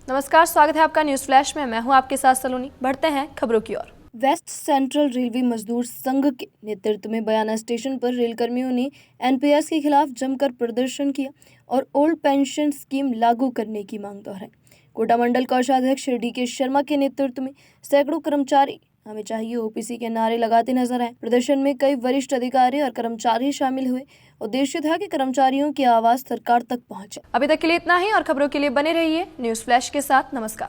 नमस्कार, स्वागत है आपका न्यूज फ्लैश में। मैं हूं आपके साथ सलोनी। बढ़ते हैं खबरों की ओर। वेस्ट सेंट्रल रेलवे मजदूर संघ के नेतृत्व में बयाना स्टेशन पर रेल कर्मियों ने एनपीएस के खिलाफ जमकर प्रदर्शन किया और ओल्ड पेंशन स्कीम लागू करने की मांग दोहराई। कोटा मंडल कोषाध्यक्ष डी.के. शर्मा के नेतृत्व में सैकड़ों कर्मचारी हमें चाहिए ओपीसी के नारे लगाते नजर आए। प्रदर्शन में कई वरिष्ठ अधिकारी और कर्मचारी शामिल हुए। उद्देश्य था कि कर्मचारियों की आवाज सरकार तक पहुंचे। अभी तक के लिए इतना ही और खबरों के लिए बने रहिए न्यूज फ्लैश के साथ। नमस्कार।